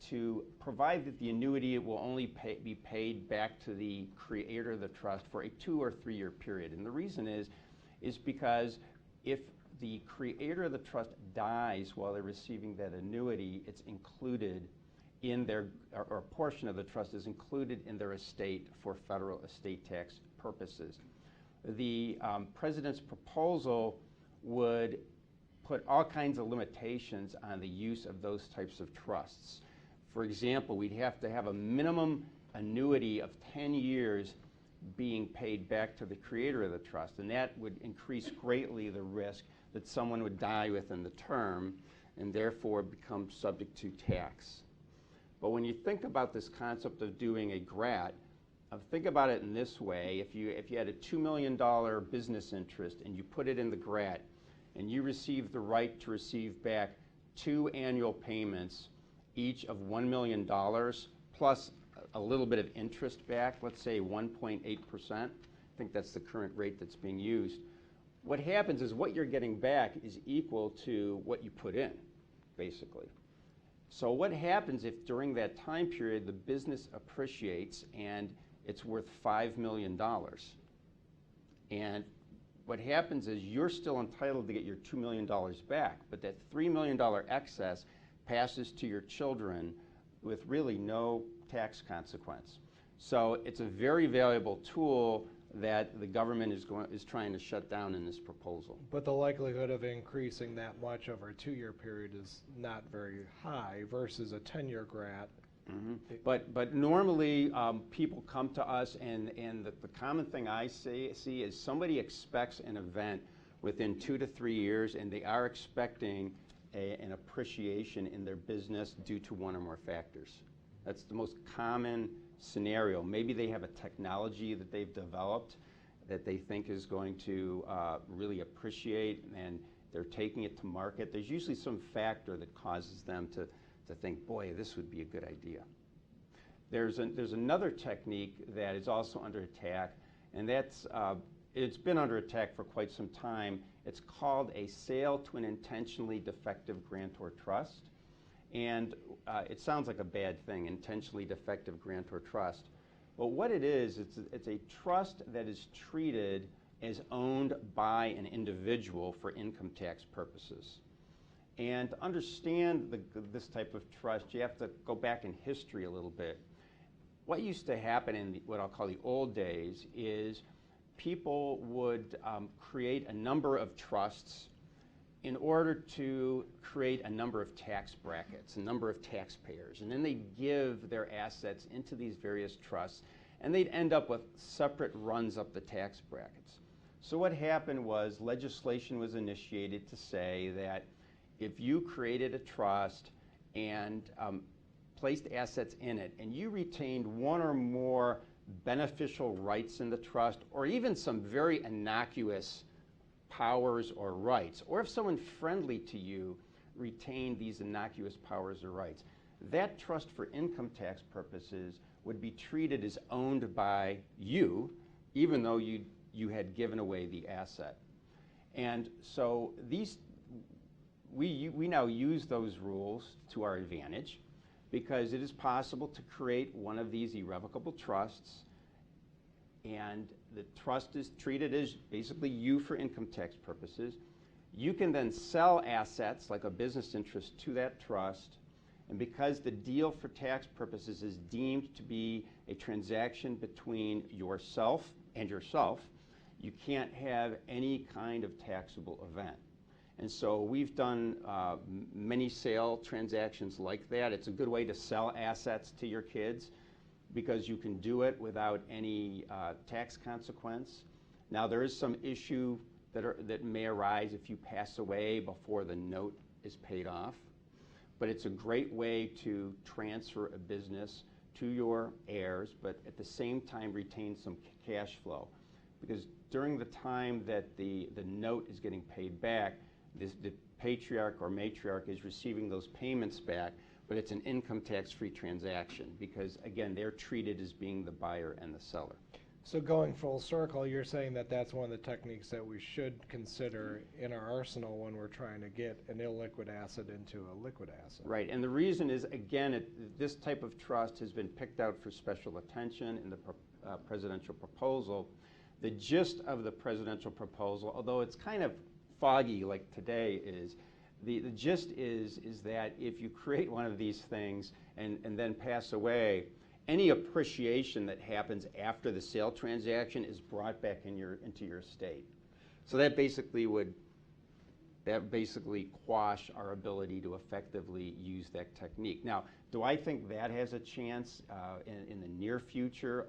to provide that the annuity will only be paid back to the creator of the trust for a 2 or 3 year period. And the reason is because if the creator of the trust dies while they're receiving that annuity, it's included in their, or a portion of the trust is included in their estate for federal estate tax purposes. The president's proposal would put all kinds of limitations on the use of those types of trusts. For example, we'd have to have a minimum annuity of 10 years being paid back to the creator of the trust, and that would increase greatly the risk that someone would die within the term and therefore become subject to tax. But when you think about this concept of doing a GRAT, think about it in this way. If you had a $2 million business interest and you put it in the GRAT, and you receive the right to receive back 2 annual payments, each of $1 million, plus a little bit of interest back, let's say 1.8%. I think that's the current rate that's being used. What happens is what you're getting back is equal to what you put in, basically. So what happens if during that time period the business appreciates and it's worth $5 million? And what happens is you're still entitled to get your $2 million back, but that $3 million excess passes to your children with really no tax consequence. So it's a very valuable tool that the government is trying to shut down in this proposal. But the likelihood of increasing that much over a 2 year period is not very high versus a 10-year GRAT. Mm-hmm. But normally people come to us, and the common thing I see is somebody expects an event within 2 to 3 years, and they are expecting an appreciation in their business due to one or more factors. That's the most common scenario. Maybe they have a technology that they've developed that they think is going to really appreciate, and they're taking it to market. There's usually some factor that causes them to think, boy, this would be a good idea. There's another technique that is also under attack, and that's it's been under attack for quite some time. It's called a sale to an intentionally defective grantor trust. And it sounds like a bad thing, intentionally defective grantor trust. But what it is, it's a trust that is treated as owned by an individual for income tax purposes. And to understand this type of trust, you have to go back in history a little bit. What used to happen in what I'll call the old days is people would create a number of trusts in order to create a number of tax brackets, a number of taxpayers. And then they'd give their assets into these various trusts, and they'd end up with separate runs up the tax brackets. So what happened was legislation was initiated to say that if you created a trust and placed assets in it, and you retained one or more beneficial rights in the trust, or even some very innocuous powers or rights, or if someone friendly to you retained these innocuous powers or rights, that trust for income tax purposes would be treated as owned by you, even though you had given away the asset. And so we now use those rules to our advantage, because it is possible to create one of these irrevocable trusts, and the trust is treated as basically you for income tax purposes. You can then sell assets like a business interest to that trust, and because the deal for tax purposes is deemed to be a transaction between yourself and yourself, you can't have any kind of taxable event. And so we've done many sale transactions like that. It's a good way to sell assets to your kids, because you can do it without any tax consequence. Now, there is some issue that may arise if you pass away before the note is paid off, but it's a great way to transfer a business to your heirs, but at the same time retain some cash flow. Because during the time that the note is getting paid back, the patriarch or matriarch is receiving those payments back, but it's an income tax-free transaction because, again, they're treated as being the buyer and the seller. So going full circle, you're saying that that's one of the techniques that we should consider in our arsenal when we're trying to get an illiquid asset into a liquid asset. Right, and the reason is, again, this type of trust has been picked out for special attention in the presidential proposal. The gist of the presidential proposal, although it's kind of foggy like today is, the gist is that if you create one of these things and then pass away, any appreciation that happens after the sale transaction is brought back into your estate. So that basically quash our ability to effectively use that technique. Now, do I think that has a chance in the near future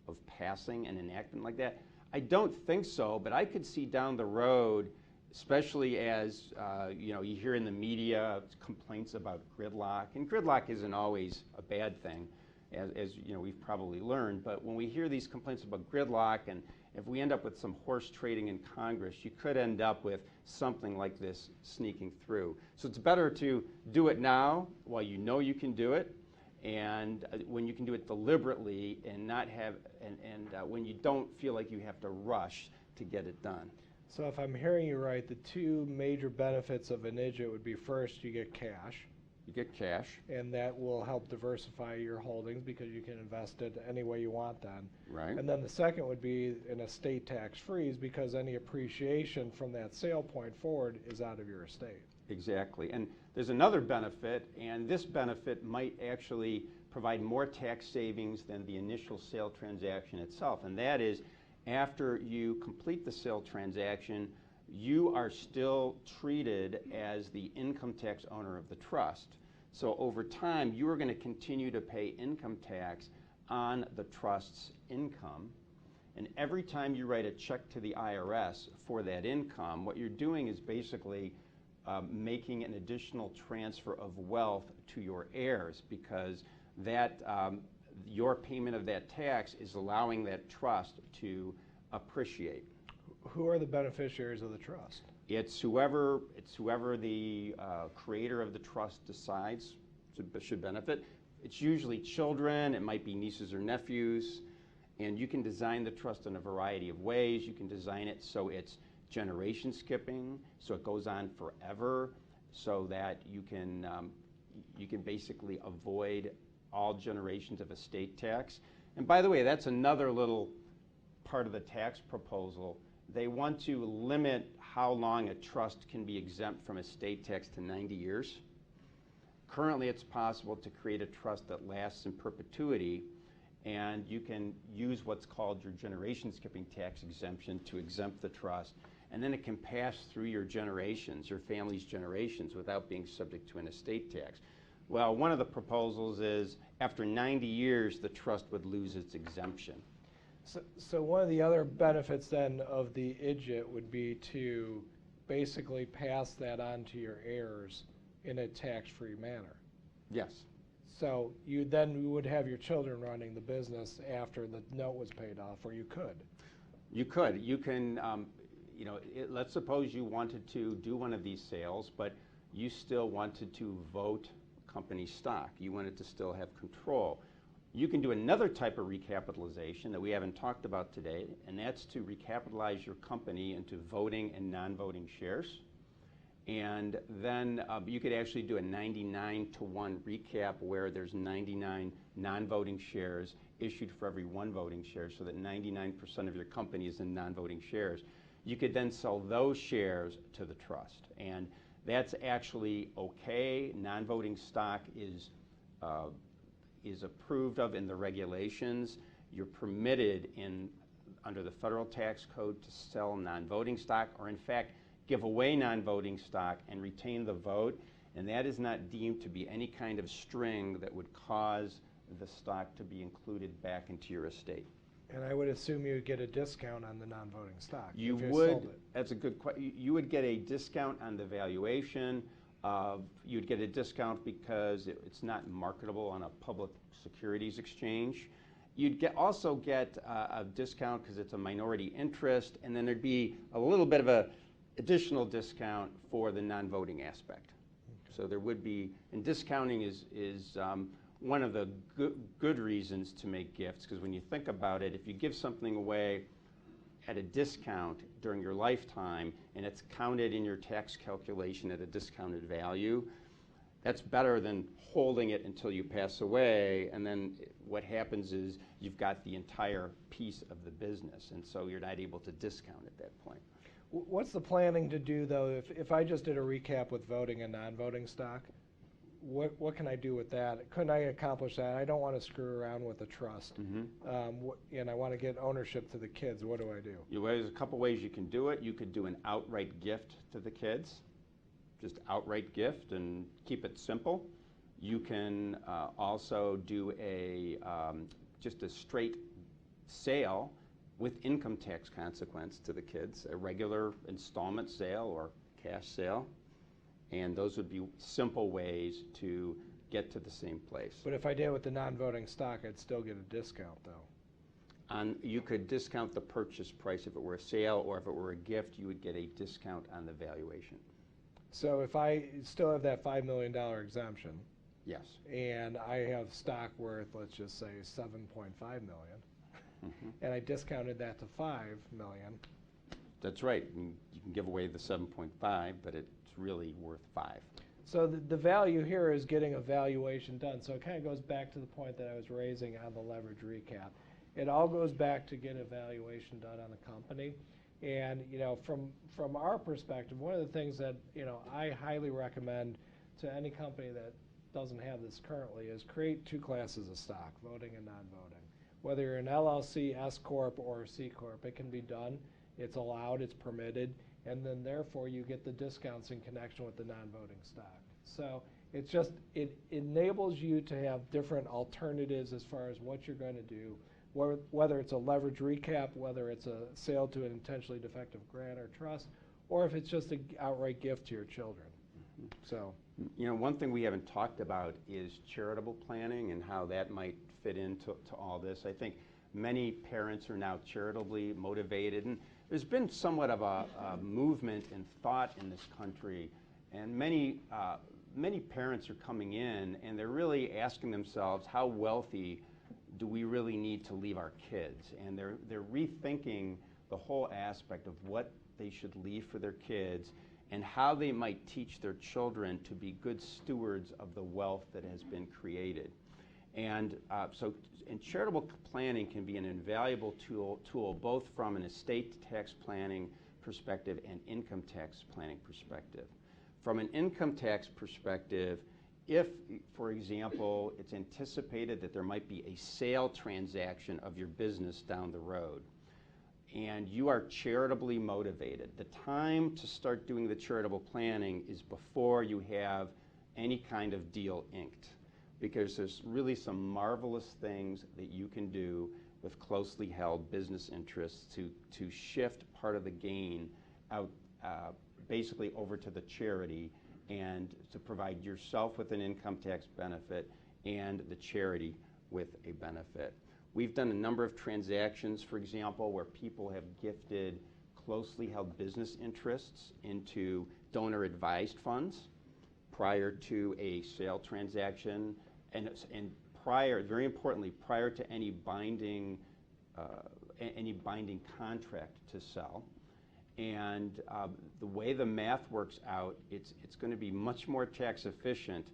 of passing an enactment like that? I don't think so, but I could see down the road, especially as you hear in the media complaints about gridlock, and gridlock isn't always a bad thing, as we've probably learned, but when we hear these complaints about gridlock, and if we end up with some horse trading in Congress, you could end up with something like this sneaking through. So it's better to do it now while you know you can do it, and when you can do it deliberately and not have, when you don't feel like you have to rush to get it done. So if I'm hearing you right, the two major benefits of an IDGIT would be, first, you get cash. You get cash. And that will help diversify your holdings because you can invest it any way you want then. Right. And then the second would be an estate tax freeze because any appreciation from that sale point forward is out of your estate. Exactly. And there's another benefit, and this benefit might actually provide more tax savings than the initial sale transaction itself, and that is after you complete the sale transaction, you are still treated as the income tax owner of the trust. So over time, you are going to continue to pay income tax on the trust's income. And every time you write a check to the IRS for that income, what you're doing is basically making an additional transfer of wealth to your heirs, because that your payment of that tax is allowing that trust to appreciate. Who are the beneficiaries of the trust? It's whoever the creator of the trust decides should benefit. It's usually children, it might be nieces or nephews, and you can design the trust in a variety of ways. You can design it so it's generation skipping, so it goes on forever, so that you can basically avoid all generations of estate tax. And by the way, that's another little part of the tax proposal. They want to limit how long a trust can be exempt from estate tax to 90 years. Currently, it's possible to create a trust that lasts in perpetuity, and you can use what's called your generation skipping tax exemption to exempt the trust, and then it can pass through your generations, your family's generations, without being subject to an estate tax. Well, one of the proposals is after 90 years, the trust would lose its exemption. So one of the other benefits then of the IDGIT would be to basically pass that on to your heirs in a tax-free manner. Yes. So you then would have your children running the business after the note was paid off, or you could. You could. You can, let's suppose you wanted to do one of these sales, but you still wanted to vote company stock. You wanted to still have control. You can do another type of recapitalization that we haven't talked about today, and that's to recapitalize your company into voting and non-voting shares. And then you could actually do a 99-to-1 recap where there's 99 non-voting shares issued for every one voting share, so that 99% of your company is in non-voting shares. You could then sell those shares to the trust, and that's actually okay. Non-voting stock is approved of in the regulations. You're permitted under the federal tax code to sell non-voting stock, or in fact give away non-voting stock and retain the vote, and that is not deemed to be any kind of string that would cause the stock to be included back into your estate. And I would assume you would get a discount on the non-voting stock. You if you would, sold it. that's a good question. You would get a discount on the valuation. You'd get a discount because it's not marketable on a public securities exchange. You'd also get a discount because it's a minority interest, and then there'd be a little bit of a additional discount for the non-voting aspect. Okay. So there would be, and discounting is one of the good reasons to make gifts, because when you think about it, if you give something away at a discount during your lifetime and it's counted in your tax calculation at a discounted value, that's better than holding it until you pass away, and then what happens is you've got the entire piece of the business, and so you're not able to discount at that point. What's the planning to do, though, if I just did a recap with voting and non-voting stock? What can I do with that? Couldn't I accomplish that? I don't want to screw around with a trust, and I want to get ownership to the kids. What do I do? There's a couple ways you can do it. You could do an outright gift to the kids, just outright gift, and keep it simple. You can also do just a straight sale with income tax consequence to the kids, a regular installment sale or cash sale. And those would be simple ways to get to the same place. But if I did it with the non-voting stock, I'd still get a discount, though. You could discount the purchase price if it were a sale, or if it were a gift, you would get a discount on the valuation. So if I still have that $5 million exemption, yes, and I have stock worth, let's just say, $7.5 million, and I discounted that to $5 million. That's right. You can give away the 7.5, but it's really worth 5. So the value here is getting a valuation done. So it kind of goes back to the point that I was raising on the leverage recap. It all goes back to get a valuation done on the company. And from our perspective, one of the things that I highly recommend to any company that doesn't have this currently is create 2 classes of stock, voting and non-voting. Whether you're an LLC, S Corp, or a C Corp, it can be done. It's allowed, it's permitted, and then therefore you get the discounts in connection with the non-voting stock. So it enables you to have different alternatives as far as what you're going to do, whether it's a leverage recap, whether it's a sale to an intentionally defective grant or trust, or if it's just an outright gift to your children. So, one thing we haven't talked about is charitable planning and how that might fit into all this. I think many parents are now charitably motivated, and there's been somewhat of a movement and thought in this country, and many parents are coming in and they're really asking themselves, how wealthy do we really need to leave our kids? And they're rethinking the whole aspect of what they should leave for their kids and how they might teach their children to be good stewards of the wealth that has been created. And charitable planning can be an invaluable tool both from an estate tax planning perspective and income tax planning perspective. From an income tax perspective, if, for example, it's anticipated that there might be a sale transaction of your business down the road, and you are charitably motivated, the time to start doing the charitable planning is before you have any kind of deal inked, because there's really some marvelous things that you can do with closely held business interests to shift part of the gain out basically over to the charity, and to provide yourself with an income tax benefit and the charity with a benefit. We've done a number of transactions, for example, where people have gifted closely held business interests into donor-advised funds prior to a sale transaction, and prior, very importantly, prior to any binding contract to sell. And the way the math works out, it's going to be much more tax efficient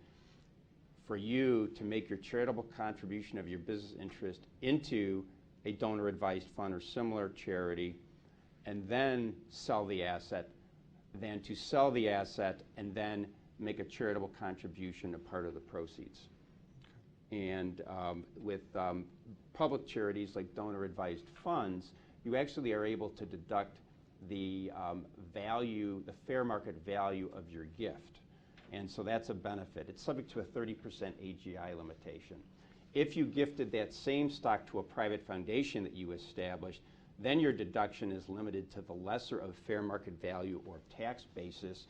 for you to make your charitable contribution of your business interest into a donor-advised fund or similar charity and then sell the asset than to sell the asset and then make a charitable contribution a part of the proceeds. And with public charities like donor-advised funds, you actually are able to deduct the value, the fair market value of your gift. And so that's a benefit. It's subject to a 30% AGI limitation. If you gifted that same stock to a private foundation that you established, then your deduction is limited to the lesser of fair market value or tax basis,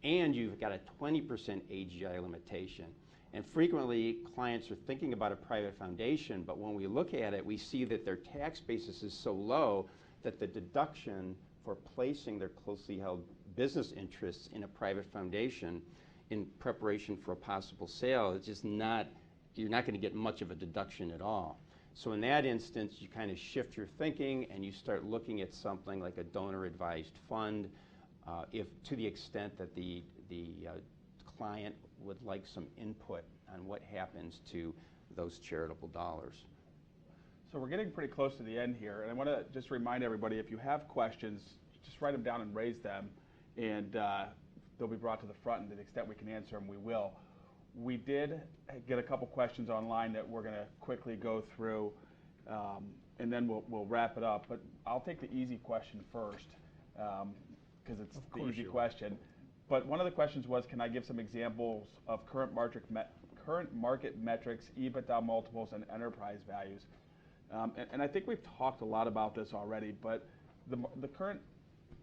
and you've got a 20% AGI limitation. And frequently, clients are thinking about a private foundation, but when we look at it, we see that their tax basis is so low that the deduction for placing their closely held business interests in a private foundation in preparation for a possible sale is just not, you're not going to get much of a deduction at all. So in that instance, you kind of shift your thinking and you start looking at something like a donor-advised fund, if to the extent that the client would like some input on what happens to those charitable dollars. So we're getting pretty close to the end here, and I want to just remind everybody, if you have questions, just write them down and raise them, and they'll be brought to the front, and to the extent we can answer them, we will. We did get a couple questions online that we're going to quickly go through, and then we'll wrap it up. But I'll take the easy question first, because it's the easy question. But one of the questions was, can I give some examples of current market metrics, EBITDA multiples, and enterprise values? And I think we've talked a lot about this already, but the current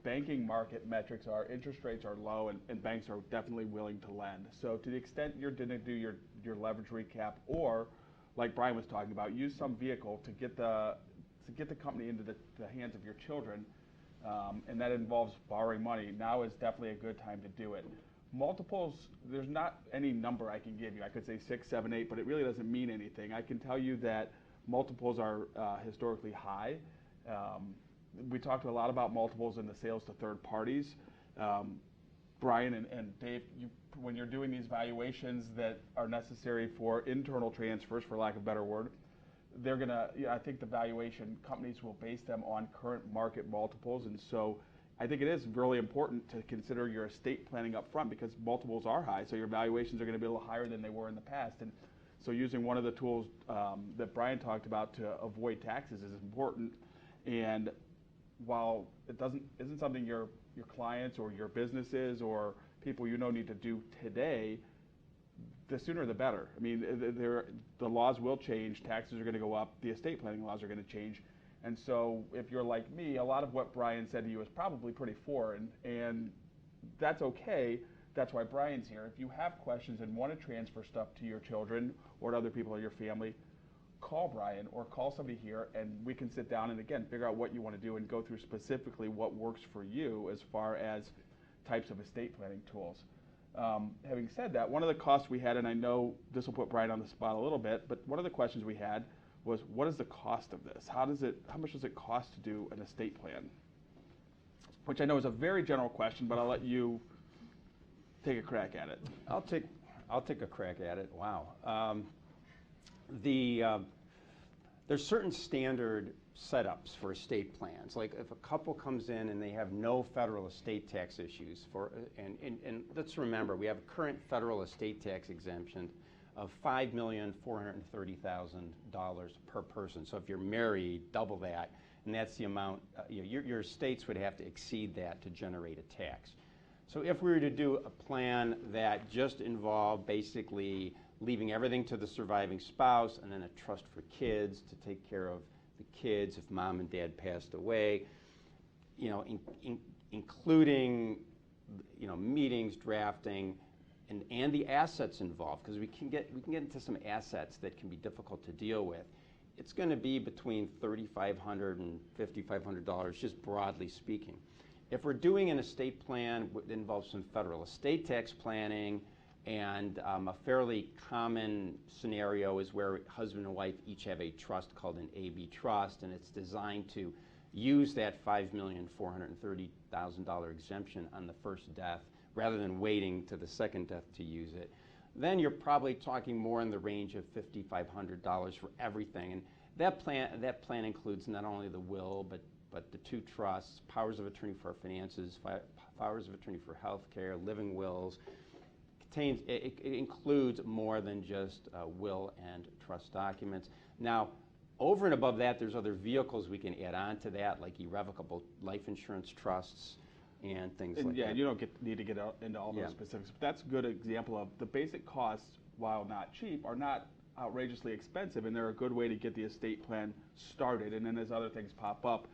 banking market metrics are interest rates are low, and banks are definitely willing to lend. So to the extent you're going to do your leverage recap, or like Brian was talking about, use some vehicle to get the company into the hands of your children, and that involves borrowing money, now is definitely a good time to do it. Multiples, there's not any number I can give you. I could say 6, 7, 8, but it really doesn't mean anything. I can tell you that multiples are historically high. We talked a lot about multiples in the sales to third parties. Brian and Dave, when you're doing these valuations that are necessary for internal transfers, for lack of a better word, they're going to, I think the valuation companies will base them on current market multiples. And so I think it is really important to consider your estate planning up front, because multiples are high, so your valuations are going to be a little higher than they were in the past. And so using one of the tools that Brian talked about to avoid taxes is important. And while it isn't something your clients or your businesses or people you know need to do today, the sooner the better. I mean, the laws will change, taxes are going to go up, the estate planning laws are going to change. And so if you're like me, a lot of what Brian said to you is probably pretty foreign, and that's okay. That's why Brian's here. If you have questions and want to transfer stuff to your children or to other people in your family, call Brian or call somebody here, and we can sit down and, again, figure out what you want to do and go through specifically what works for you as far as types of estate planning tools. Having said that, one of the costs we had, and I know this will put Brian on the spot a little bit, but one of the questions we had was, what is the cost of this? How much does it cost to do an estate plan? Which I know is a very general question, but I'll let you take a crack at it. I'll take a crack at it. Wow. There's certain standard setups for estate plans. Like if a couple comes in and they have no federal estate tax issues, and let's remember, we have a current federal estate tax exemption of $5,430,000 per person. So if you're married, double that, and that's the amount, your estates would have to exceed that to generate a tax. So if we were to do a plan that just involved basically leaving everything to the surviving spouse and then a trust for kids to take care of the kids if mom and dad passed away, including meetings, drafting, and the assets involved, because we can get into some assets that can be difficult to deal with. It's going to be between $3,500 and $5,500, just broadly speaking. If we're doing an estate plan that involves some federal estate tax planning, and a fairly common scenario is where husband and wife each have a trust called an AB trust, and it's designed to use that $5,430,000 exemption on the first death rather than waiting to the second death to use it, then you're probably talking more in the range of $5,500 for everything. And that plan includes not only the will, but the two trusts, powers of attorney for finances, powers of attorney for health care, living wills. It includes more than just will and trust documents. Now, over and above that, there's other vehicles we can add on to that, like irrevocable life insurance trusts and things like that. Yeah, you don't need to get into all those specifics, but that's a good example of the basic costs, while not cheap, are not outrageously expensive, and they're a good way to get the estate plan started. And then as other things pop up,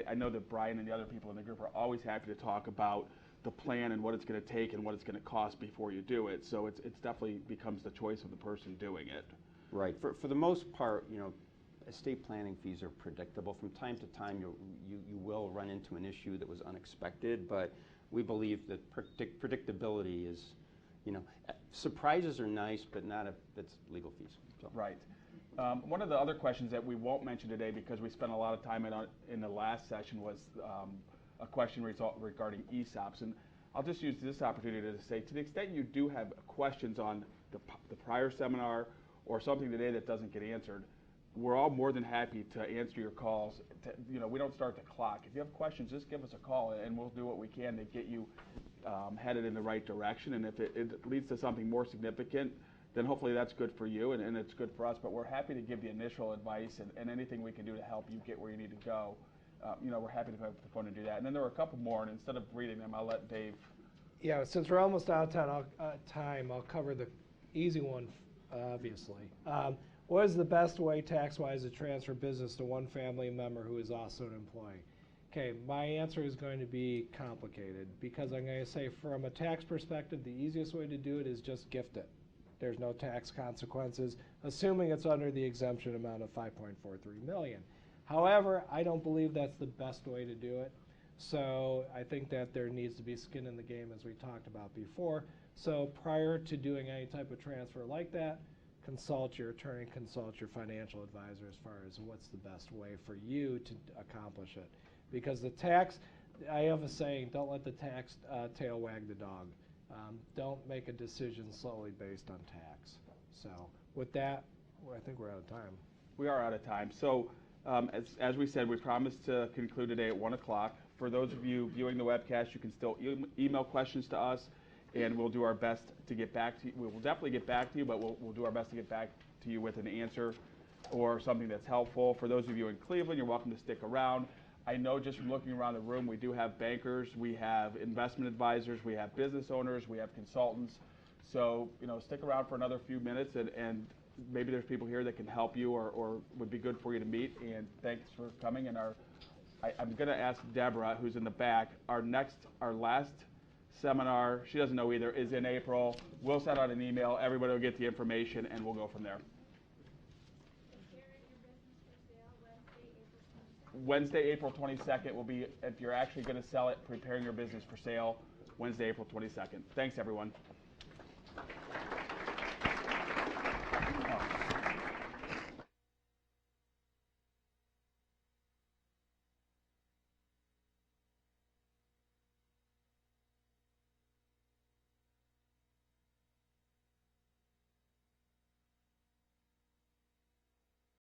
I know that Brian and the other people in the group are always happy to talk about the plan and what it's going to take and what it's going to cost before you do it. So it's definitely becomes the choice of the person doing it. Right. For the most part, you know, estate planning fees are predictable. From time to time, you will run into an issue that was unexpected, but we believe that predictability is, you know, surprises are nice, but not if it's legal fees. So. Right. One of the other questions that we won't mention today, because we spent a lot of time in the last session, was a question regarding ESOPs. And I'll just use this opportunity to say, to the extent you do have questions on the prior seminar or something today that doesn't get answered, we're all more than happy to answer your calls. We don't start the clock. If you have questions, just give us a call, and we'll do what we can to get you headed in the right direction. And if it leads to something more significant, then hopefully that's good for you and it's good for us. But we're happy to give the initial advice and anything we can do to help you get where you need to go. We're happy to pick up the phone and do that. And then there were a couple more, and instead of reading them, I'll let Dave. Yeah, since we're almost out of time, I'll cover the easy one, obviously. What is the best way tax-wise to transfer business to one family member who is also an employee? Okay, my answer is going to be complicated because I'm going to say from a tax perspective, the easiest way to do it is just gift it. There's no tax consequences, assuming it's under the exemption amount of $5.43 million. However, I don't believe that's the best way to do it. So I think that there needs to be skin in the game, as we talked about before. So prior to doing any type of transfer like that, consult your attorney, consult your financial advisor as far as what's the best way for you to accomplish it. Because the tax, I have a saying, don't let the tax tail wag the dog. Don't make a decision solely based on tax. So with that, I think we're out of time. We are out of time. So as we said, we promised to conclude today at 1 o'clock. For those of you viewing the webcast, you can still email questions to us, and we'll do our best to get back to you. We will definitely get back to you, but we'll do our best to get back to you with an answer or something that's helpful. For those of you in Cleveland, you're welcome to stick around. I know just from looking around the room, we do have bankers, we have investment advisors, we have business owners, we have consultants. So, stick around for another few minutes, and maybe there's people here that can help you or would be good for you to meet. And thanks for coming. And I'm going to ask Deborah, who's in the back, our last seminar, she doesn't know either, is in April. We'll send out an email. Everybody will get the information, and we'll go from there. Wednesday, April 22nd will be, if you're actually going to sell it, preparing your business for sale, Wednesday, April 22nd. Thanks, everyone.